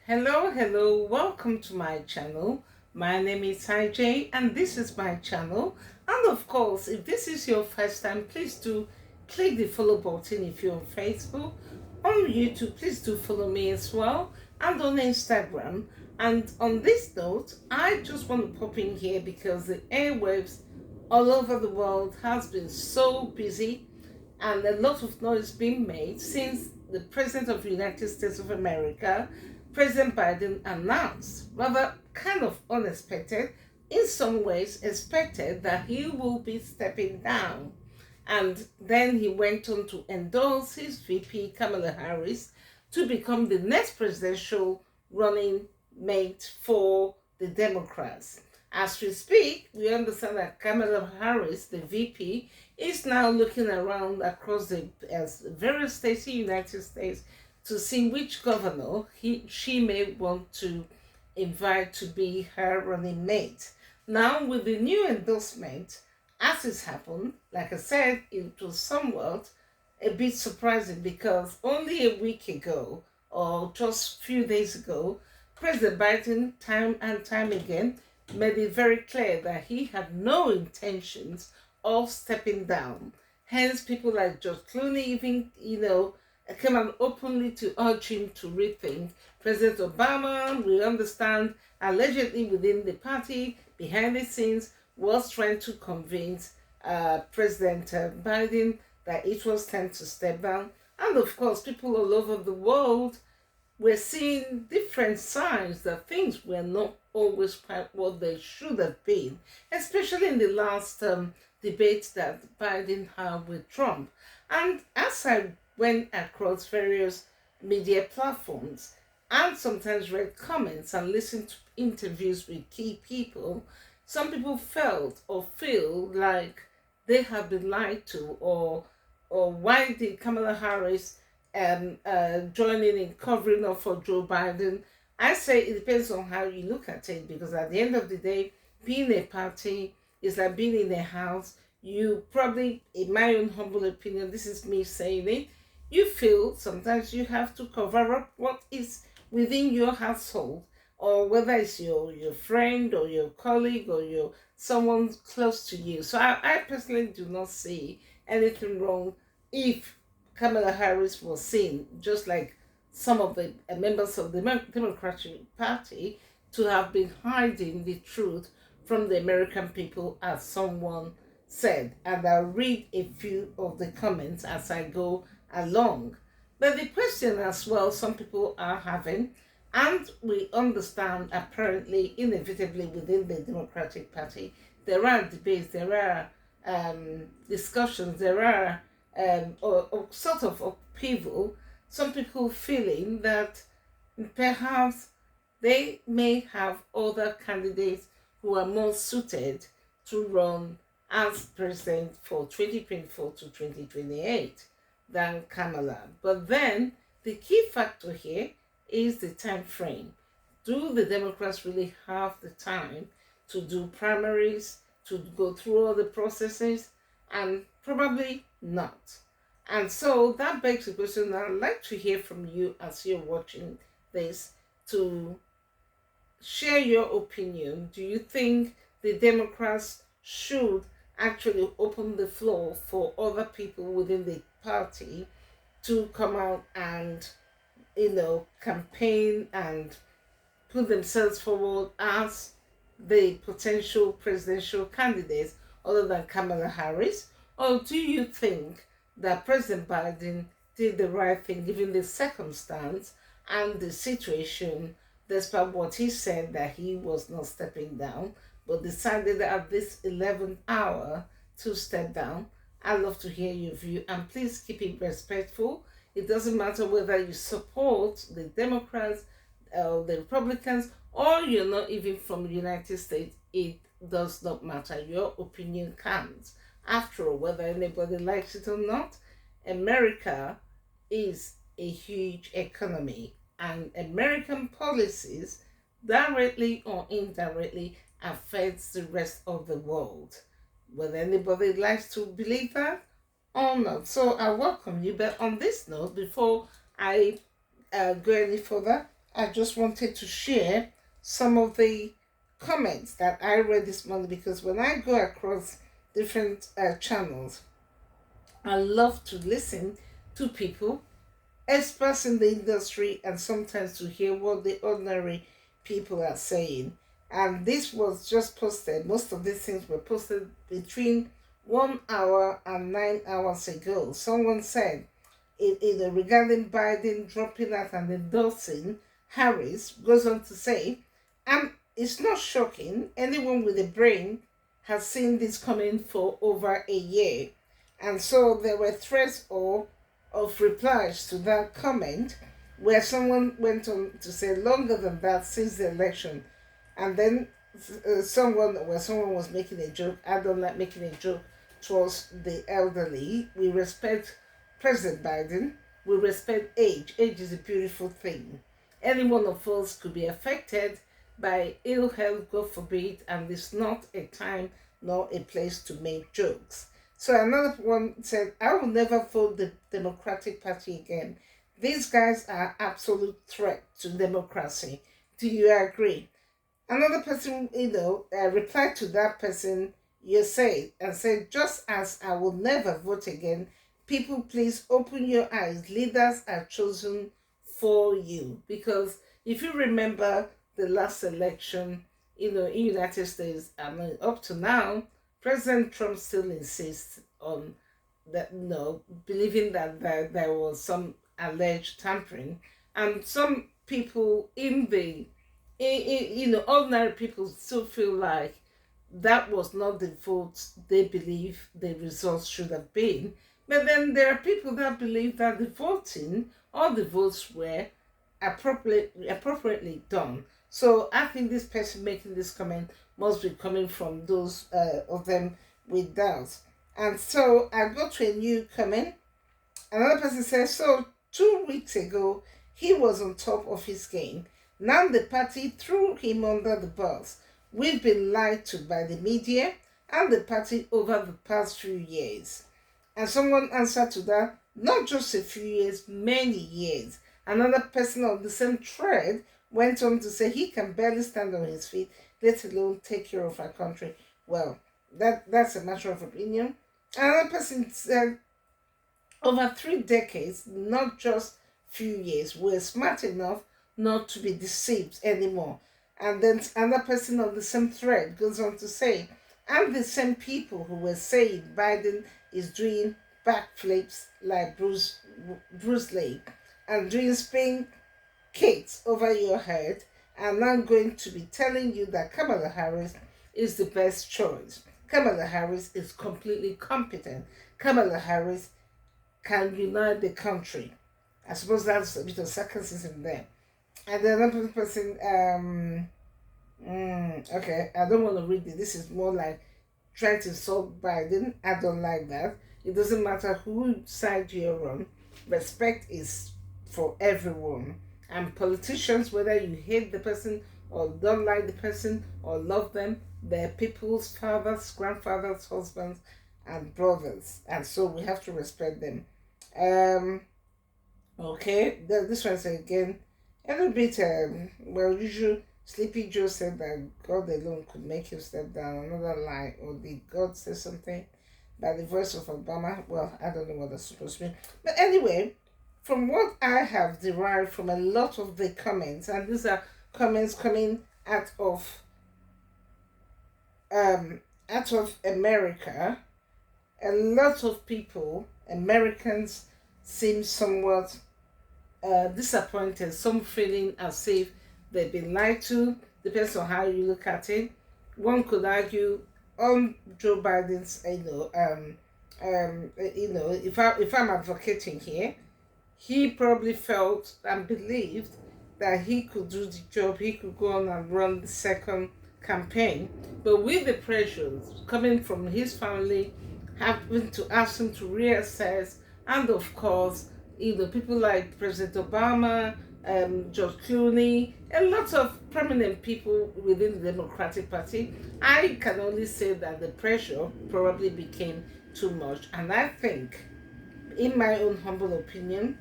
Hello, welcome to my channel. My name is IJ and this is my channel. And of course, if this is your first time, please do click the follow button if you're on Facebook. On YouTube, please do follow me as well, and on Instagram. And on this note, I just want to pop in here because the airwaves all over the world has been so busy and a lot of noise being made since the President of the United States of America, President Biden, announced, rather kind of unexpected, in some ways expected, that he will be stepping down. And then he went on to endorse his VP, Kamala Harris, to become the next presidential running mate for the Democrats. As we speak, we understand that Kamala Harris, the VP, is now looking around across the various states in the United States to see which governor she may want to invite to be her running mate. Now, with the new endorsement, as it's happened, like I said, it was somewhat a bit surprising because only a week ago, or just a few days ago, President Biden, time and time again, made it very clear that he had no intentions of stepping down. Hence, people like George Clooney even, came out openly to urge him to rethink. President Obama, we understand, allegedly within the party, behind the scenes, was trying to convince President Biden that it was time to step down. And of course, people all over the world we're seeing different signs that things were not always quite what they should have been, especially in the last debate that Biden had with Trump. And as I went across various media platforms and sometimes read comments and listened to interviews with key people, some people felt or feel like they have been lied to, or why did Kamala Harris joining in covering up for Joe Biden? I say it depends on how you look at it, because at the end of the day, being a party is like being in a house. You probably, in my own humble opinion, this is me saying it, you feel sometimes you have to cover up what is within your household, or whether it's your friend or your colleague or your someone close to you. So I personally do not see anything wrong if Kamala Harris was seen, just like some of the members of the Democratic Party, to have been hiding the truth from the American people, as someone said. And I'll read a few of the comments as I go along. But the question as well, some people are having, and we understand apparently, inevitably within the Democratic Party, there are debates, there are discussions, there are or sort of upheaval, some people feeling that perhaps they may have other candidates who are more suited to run as president for 2024 to 2028 than Kamala. But then the key factor here is the time frame. Do the Democrats really have the time to do primaries, to go through all the processes? And probably not. And so that begs the question. I'd like to hear from you as you're watching this, to share your opinion. Do you think the Democrats should actually open the floor for other people within the party to come out and, campaign and put themselves forward as the potential presidential candidates other than Kamala Harris? Or do you think that President Biden did the right thing given the circumstance and the situation, despite what he said that he was not stepping down, but decided at this 11th hour to step down? I'd love to hear your view, and please keep it respectful. It doesn't matter whether you support the Democrats or the Republicans, or you're not even from the United States. It does not matter. Your opinion counts. After all, whether anybody likes it or not, America is a huge economy, and American policies, directly or indirectly, affects the rest of the world. Whether anybody likes to believe that or not. So I welcome you. But on this note, before I go any further, I just wanted to share some of the comments that I read this morning, because when I go across different channels, I love to listen to people, experts in the industry, and sometimes to hear what the ordinary people are saying. And this was just posted, most of these things were posted between 1 hour and 9 hours ago. Someone said, regarding Biden dropping out and endorsing Harris, goes on to say, and it's not shocking, anyone with a brain has seen this coming for over a year. And so there were threads of replies to that comment, where someone went on to say longer than that since the election. And then someone was making a joke. I don't like making a joke towards the elderly. We respect President Biden. We respect age. Age is a beautiful thing. Any one of us could be affected by ill health, God forbid, and it's not a time nor a place to make jokes. So another one said, I will never vote the Democratic Party again. These guys are absolute threat to democracy. Do you agree? Another person, replied to that person you said and said, just as I will never vote again, people, please open your eyes. Leaders are chosen for you. Because if you remember the last election, in United States, I mean, up to now, President Trump still insists on that, believing that there was some alleged tampering, and some people in the, ordinary people still feel like that was not the vote they believe the results should have been. But then there are people that believe that the voting, all the votes were appropriately done. So I think this person making this comment must be coming from those of them with doubts. And so I go to a new comment. Another person says, so 2 weeks ago, he was on top of his game. Now the party threw him under the bus. We've been lied to by the media and the party over the past few years. And someone answered to that, not just a few years, many years. Another person on the same thread went on to say he can barely stand on his feet, let alone take care of our country. Well, that's a matter of opinion. Another person said, over 3 decades, not just few years, we're smart enough not to be deceived anymore. And then another person on the same thread goes on to say, and the same people who were saying Biden is doing backflips like Bruce Lee and doing spin kicks over your head, and now going to be telling you that Kamala Harris is the best choice. Kamala Harris is completely competent. Kamala Harris can unite the country. I suppose that's a bit of sarcasm there. And then another person, okay, I don't want to read it. This is more like trying to insult Biden. I don't like that. It doesn't matter who side you're on. Respect is for everyone. And politicians, whether you hate the person or don't like the person or love them, they're people's fathers, grandfathers, husbands, and brothers. And so we have to respect them. Okay, this one's again a little bit, usual. Sleepy Joe said that God alone could make him step down. Another lie. Or did God say something by the voice of Obama? Well, I don't know what that's supposed to mean. But anyway, from what I have derived from a lot of the comments, and these are comments coming out of America, a lot of people, Americans, seem somewhat disappointed, some feeling as if they've been lied to. Depends on how you look at it. One could argue on Joe Biden's, if I'm advocating here, he probably felt and believed that he could do the job, he could go on and run the second campaign. But with the pressures coming from his family, having to ask him to reassess, and of course, people like President Obama, George Clooney, a lot of prominent people within the Democratic Party, I can only say that the pressure probably became too much. And I think, in my own humble opinion,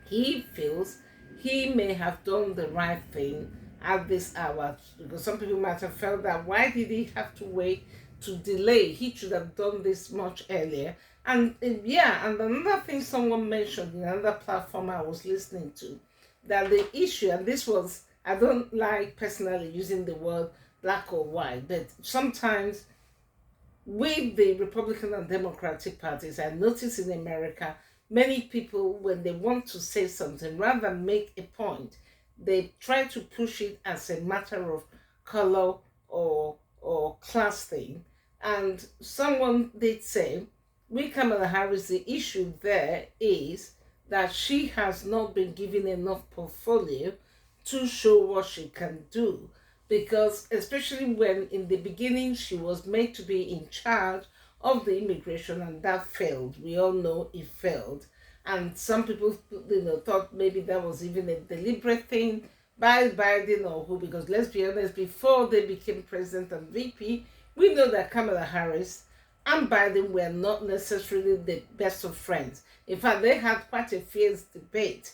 he feels he may have done the right thing at this hour, because some people might have felt that why did he have to wait to delay? He should have done this much earlier. And yeah, and another thing someone mentioned in another platform I was listening to, that the issue, and this was, I don't like personally using the word black or white, but sometimes with the Republican and Democratic parties, I notice in America, many people, when they want to say something, rather than make a point, they try to push it as a matter of color or class thing. And someone did say, with Kamala Harris, the issue there is that she has not been given enough portfolio to show what she can do, because especially when in the beginning she was made to be in charge of the immigration, and that failed. We all know it failed, and some people thought maybe that was even a deliberate thing by Biden or who, because let's be honest, before they became president and VP, we know that Kamala Harris and Biden were not necessarily the best of friends. In fact, they had quite a fierce debate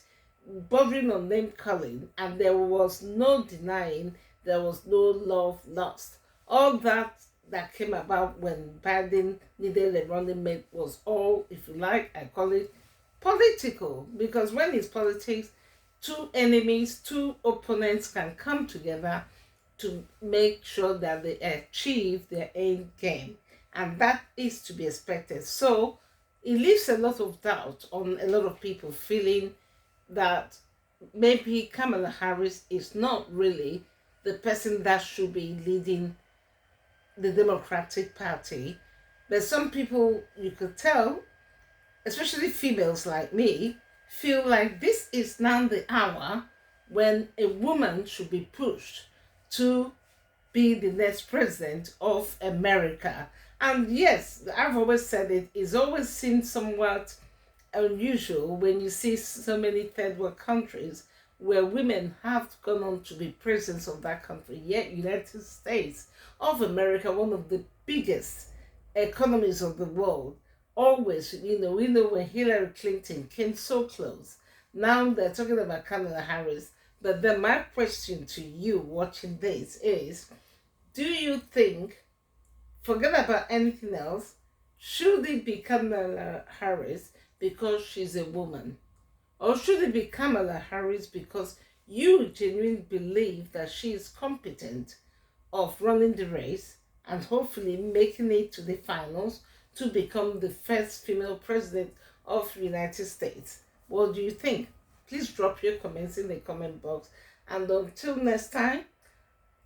bordering on name calling, and there was no denying there was no love lost. All that came about when Biden needed a running mate was all, if you like, I call it political. Because when it's politics, two enemies, two opponents can come together to make sure that they achieve their end game. And that is to be expected. So it leaves a lot of doubt on a lot of people, feeling that maybe Kamala Harris is not really the person that should be leading the Democratic Party. But some people, you could tell, especially females like me, feel like this is now the hour when a woman should be pushed to be the next president of America. And yes, I've always said it's always seemed somewhat unusual when you see so many third world countries where women have gone on to be presidents of that country. Yet United States of America, one of the biggest economies of the world, always, we know when Hillary Clinton came so close. Now they're talking about Kamala Harris. But then my question to you watching this is, do you think, forget about anything else, should it be Kamala Harris because she's a woman? Or should it be Kamala Harris because you genuinely believe that she is competent of running the race and hopefully making it to the finals to become the first female president of the United States? What do you think? Please drop your comments in the comment box. And until next time,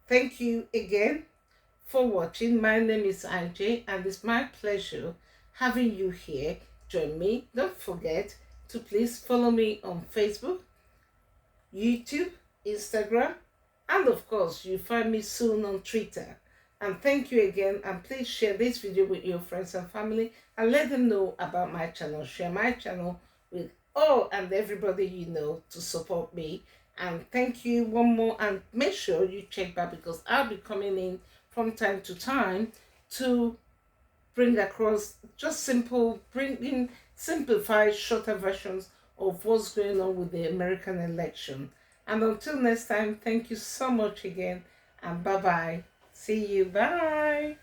thank you again for watching. My name is IJ, and it's my pleasure having you here. Join me. Don't forget to please follow me on Facebook, YouTube, Instagram, and of course, you find me soon on Twitter. And thank you again, and please share this video with your friends and family and let them know about my channel. Share my channel with all and everybody you know to support me. And thank you one more, and make sure you check back, because I'll be coming in from time to time to bring across just simplified, shorter versions of what's going on with the American election. And until next time, thank you so much again, and bye-bye. See you. Bye.